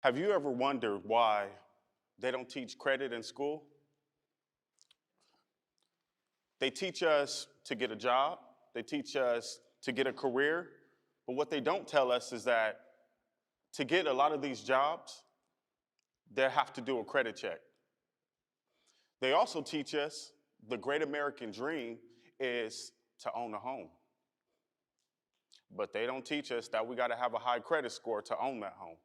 Have you ever wondered why they don't teach credit in school? They teach us to get a job, they teach us to get a career, but what they don't tell us is that to get a lot of these jobs, they have to do a credit check. They also teach us the great American dream is to own a home. But they don't teach us that we got to have a high credit score to own that home.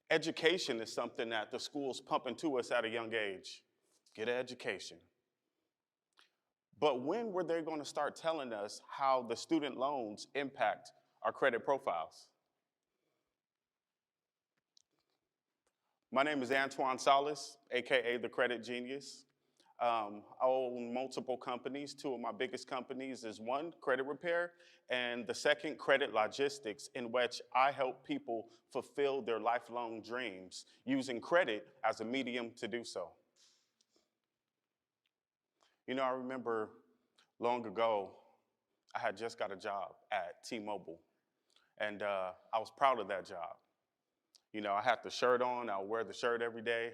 Education is something that the schools pump into us at a young age. Get an education. But when were they going to start telling us how the student loans impact our credit profiles? My name is Antoine Sallis, AKA the Credit Genius. I own multiple companies. Two of my biggest companies is one, credit repair, and the second, credit logistics, in which I help people fulfill their lifelong dreams using credit as a medium to do so. You know, I remember long ago, I had just got a job at T-Mobile, and I was proud of that job. You know, I had the shirt on, I would wear the shirt every day.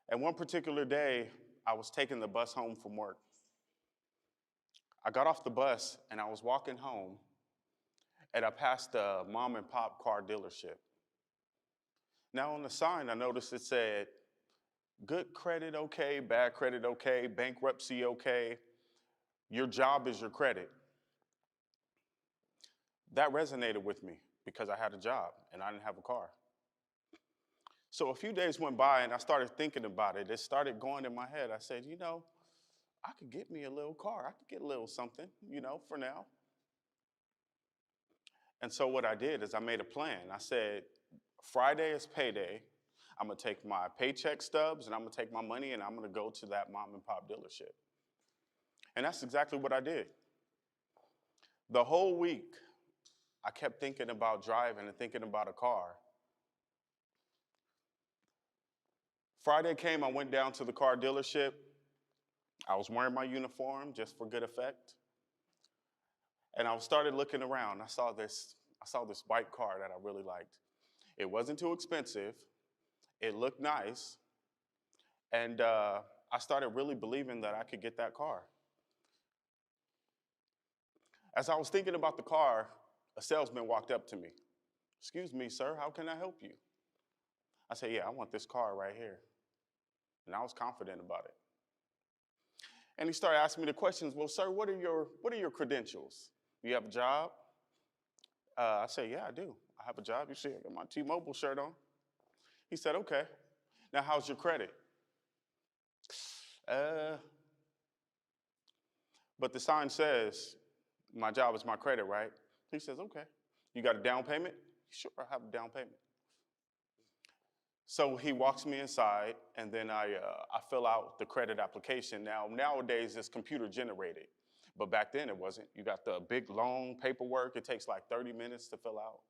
And one particular day, I was taking the bus home from work. I got off the bus and I was walking home, and I passed a mom and pop car dealership. Now on the sign, I noticed it said, good credit okay, bad credit okay, bankruptcy okay, your job is your credit. That resonated with me because I had a job and I didn't have a car. So a few days went by and I started thinking about it. It started going in my head. I said, you know, I could get me a little car. I could get a little something, you know, for now. And so what I did is I made a plan. I said, Friday is payday. I'm gonna take my paycheck stubs and I'm gonna take my money and I'm gonna go to that mom and pop dealership. And that's exactly what I did. The whole week, I kept thinking about driving and thinking about a car. Friday came, I went down to the car dealership. I was wearing my uniform just for good effect. And I started looking around. I saw this white car that I really liked. It wasn't too expensive. It looked nice. And I started really believing that I could get that car. As I was thinking about the car, a salesman walked up to me. Excuse me, sir, how can I help you? I said, yeah, I want this car right here. And I was confident about it. And he started asking me the questions. Well, sir, what are your credentials? You have a job? I said, yeah, I do. I have a job. You see, I got my T-Mobile shirt on. He said, okay. Now, how's your credit? But the sign says, my job is my credit, right? He says, okay. You got a down payment? Sure, I have a down payment. So he walks me inside, and then I fill out the credit application. Now, nowadays, it's computer generated, but back then it wasn't. You got the big, long paperwork. It takes like 30 minutes to fill out.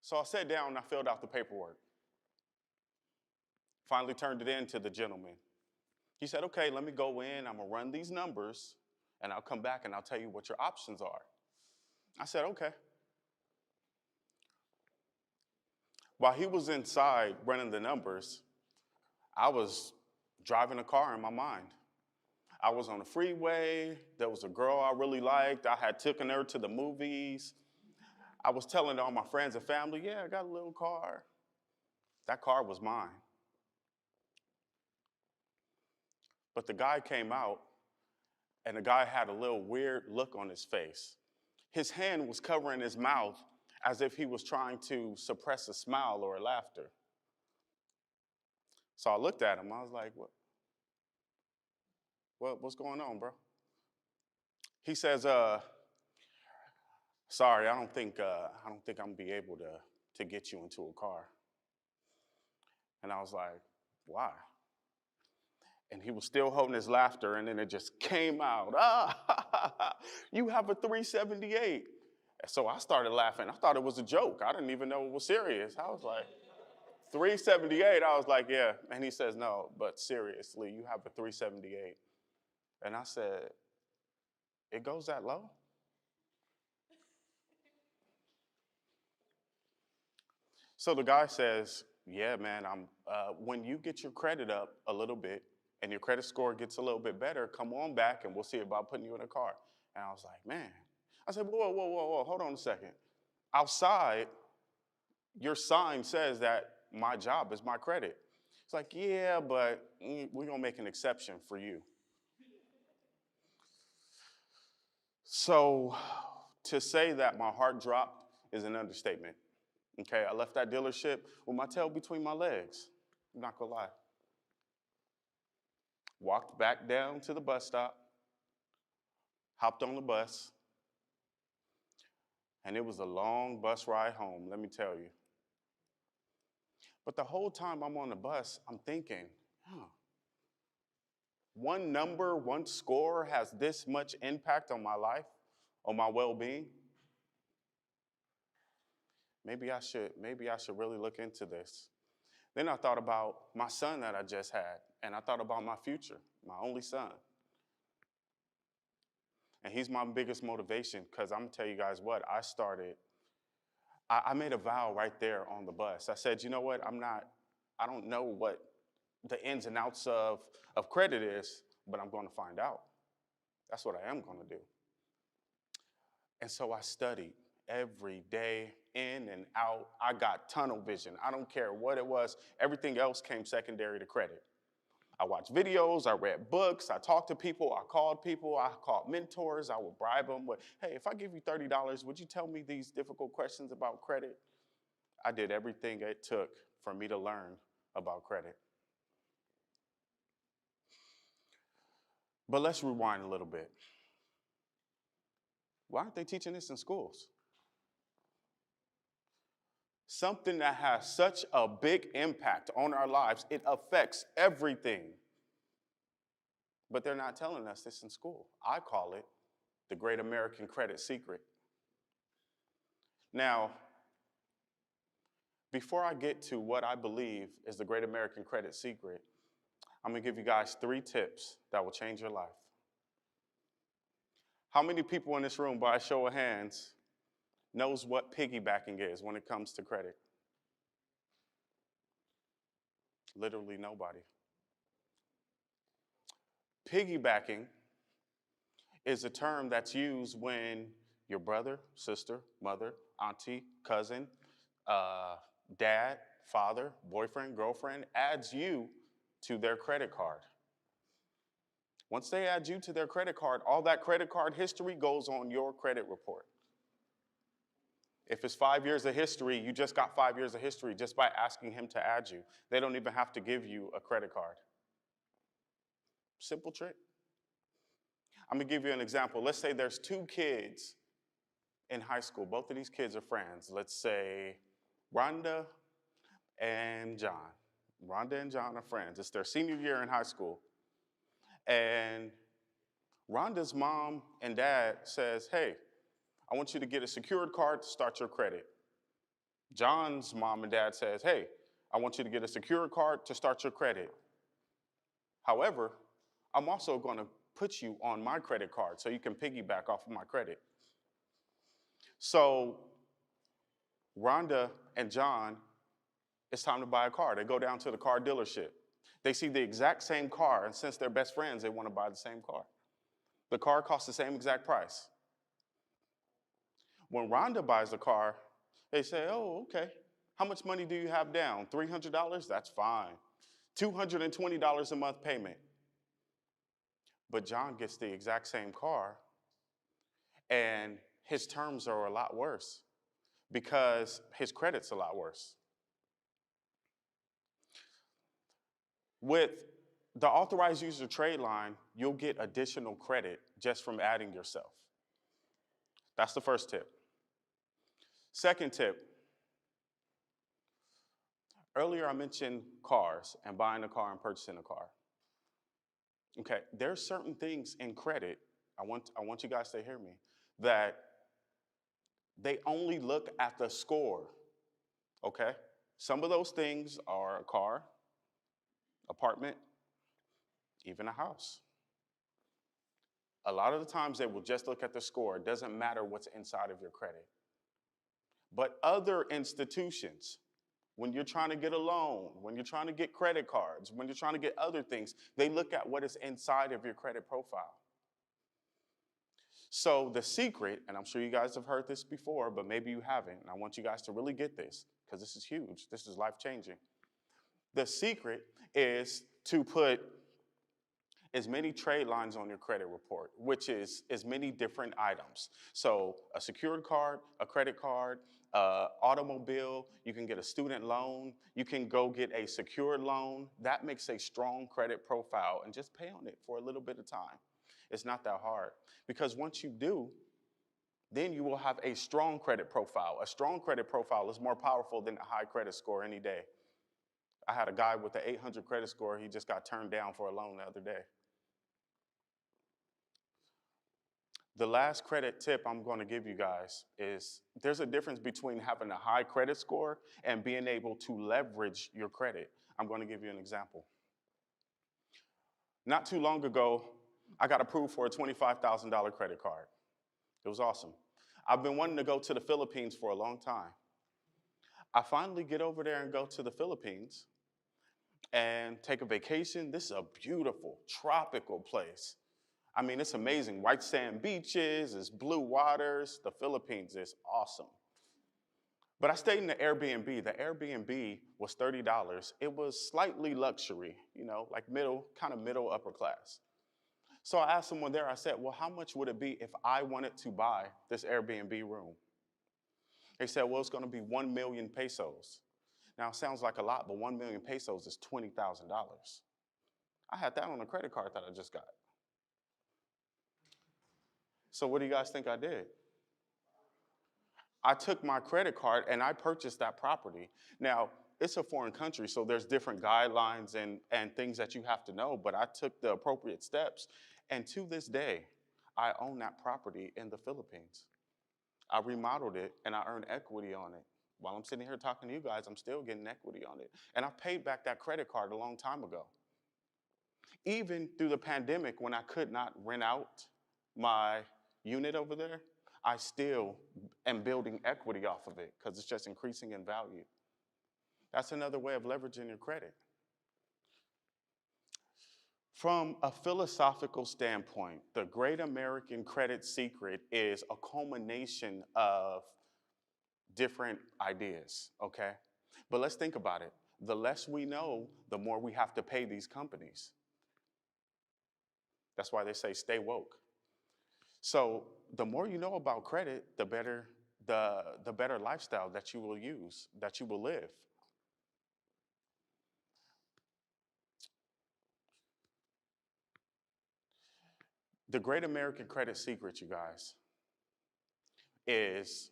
So I sat down and I filled out the paperwork. Finally turned it in to the gentleman. He said, okay, let me go in. I'm going to run these numbers, and I'll come back and I'll tell you what your options are. I said, okay. While he was inside running the numbers, I was driving a car in my mind. I was on the freeway. There was a girl I really liked. I had taken her to the movies. I was telling all my friends and family, yeah, I got a little car. That car was mine. But the guy came out, and the guy had a little weird look on his face. His hand was covering his mouth as if he was trying to suppress a smile or a laughter. So I looked at him. I was like, what's going on, bro? He says, sorry, I don't think I'm gonna be able to get you into a car. And I was like, why? And he was still holding his laughter, and then it just came out. You have a 378. So I started laughing. I thought it was a joke. I didn't even know it was serious. I was like, 378? I was like, yeah. And he says, no, but seriously, you have a 378. And I said, it goes that low? So the guy says, yeah, man, when you get your credit up a little bit and your credit score gets a little bit better, come on back and we'll see about putting you in a car. And I was like, man. I said, whoa, whoa, whoa, whoa, hold on a second. Outside, your sign says that my job is my credit. It's like, yeah, but we're going to make an exception for you. So to say that my heart dropped is an understatement. Okay, I left that dealership with my tail between my legs. I'm not gonna lie. Walked back down to the bus stop, hopped on the bus, and it was a long bus ride home, let me tell you. But the whole time I'm on the bus, I'm thinking, one number, one score has this much impact on my life, on my well-being. Maybe I should really look into this. Then I thought about my son that I just had, and I thought about my future, my only son. And he's my biggest motivation because I'm going to tell you guys what, I made a vow right there on the bus. I said, you know what, I don't know what the ins and outs of credit is, but I'm going to find out. That's what I am going to do. And so I studied every day, in and out. I got tunnel vision. I don't care what it was. Everything else came secondary to credit. I watched videos, I read books, I talked to people, I called mentors, I would bribe them with, hey, if I give you $30, would you tell me these difficult questions about credit? I did everything it took for me to learn about credit. But let's rewind a little bit. Why aren't they teaching this in schools? Something that has such a big impact on our lives, it affects everything. But they're not telling us this in school. I call it the Great American Credit Secret. Now, before I get to what I believe is the Great American Credit Secret, I'm going to give you guys 3 tips that will change your life. How many people in this room, by a show of hands, knows what piggybacking is when it comes to credit? Literally nobody. Piggybacking is a term that's used when your brother, sister, mother, auntie, cousin, dad, father, boyfriend, girlfriend adds you to their credit card. Once they add you to their credit card, all that credit card history goes on your credit report. If it's 5 years of history, you just got 5 years of history just by asking him to add you. They don't even have to give you a credit card. Simple trick. I'm going to give you an example. Let's say there's 2 kids in high school. Both of these kids are friends. Let's say Rhonda and John. Rhonda and John are friends. It's their senior year in high school. And Rhonda's mom and dad says, hey, I want you to get a secured card to start your credit. John's mom and dad says, hey, I want you to get a secured card to start your credit. However, I'm also going to put you on my credit card so you can piggyback off of my credit. So Rhonda and John, it's time to buy a car. They go down to the car dealership. They see the exact same car, and since they're best friends, they want to buy the same car. The car costs the same exact price. When Rhonda buys the car, they say, oh, okay. How much money do you have down? $300? That's fine. $220 a month payment. But John gets the exact same car, and his terms are a lot worse because his credit's a lot worse. With the authorized user trade line, you'll get additional credit just from adding yourself. That's the first tip. Second tip. Earlier I mentioned cars and buying a car and purchasing a car. Okay, there's certain things in credit, I want you guys to hear me, that they only look at the score, okay? Some of those things are a car, apartment, even a house. A lot of the times they will just look at the score. It doesn't matter what's inside of your credit. But other institutions When you're trying to get a loan, when you're trying to get credit cards, when you're trying to get other things, they look at what is inside of your credit profile. So the secret, and I'm sure you guys have heard this before, but maybe you haven't, and I want you guys to really get this because this is huge. This is life-changing. The secret is to put as many trade lines on your credit report, which is as many different items. So a secured card, a credit card, automobile, you can get a student loan, you can go get a secured loan. That makes a strong credit profile, and just pay on it for a little bit of time. It's not that hard, because once you do, then you will have a strong credit profile. A strong credit profile is more powerful than a high credit score any day. I had a guy with an 800 credit score. He just got turned down for a loan the other day. The last credit tip I'm going to give you guys is there's a difference between having a high credit score and being able to leverage your credit. I'm going to give you an example. Not too long ago, I got approved for a $25,000 credit card. It was awesome. I've been wanting to go to the Philippines for a long time. I finally get over there and go to the Philippines and take a vacation. This is a beautiful, tropical place. I mean, it's amazing. White sand beaches, it's blue waters. The Philippines is awesome. But I stayed in the Airbnb. The Airbnb was $30. It was slightly luxury, like kind of middle upper class. So I asked someone there, I said, well, how much would it be if I wanted to buy this Airbnb room? They said, well, it's going to be 1 million pesos. Now, it sounds like a lot, but 1 million pesos is $20,000. I had that on a credit card that I just got. So what do you guys think I did? I took my credit card and I purchased that property. Now, it's a foreign country, so there's different guidelines and things that you have to know, but I took the appropriate steps. And to this day, I own that property in the Philippines. I remodeled it and I earned equity on it. While I'm sitting here talking to you guys, I'm still getting equity on it. And I paid back that credit card a long time ago. Even through the pandemic, when I could not rent out my unit over there, I still am building equity off of it because it's just increasing in value. That's another way of leveraging your credit. From a philosophical standpoint, the great American credit secret is a culmination of different ideas, okay? But let's think about it. The less we know, the more we have to pay these companies. That's why they say stay woke. So the more you know about credit, the better lifestyle that you will use, that you will live. The great American credit secret, you guys, is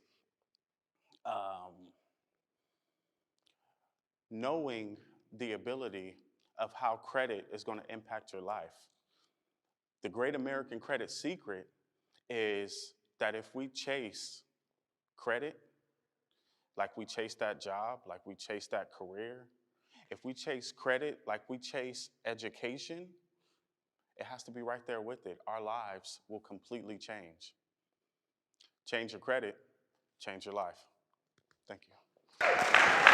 knowing the ability of how credit is going to impact your life. The great American credit secret is that if we chase credit, like we chase that job, like we chase that career, if we chase credit like we chase education, it has to be right there with it. Our lives will completely change. Change your credit, change your life. Thank you.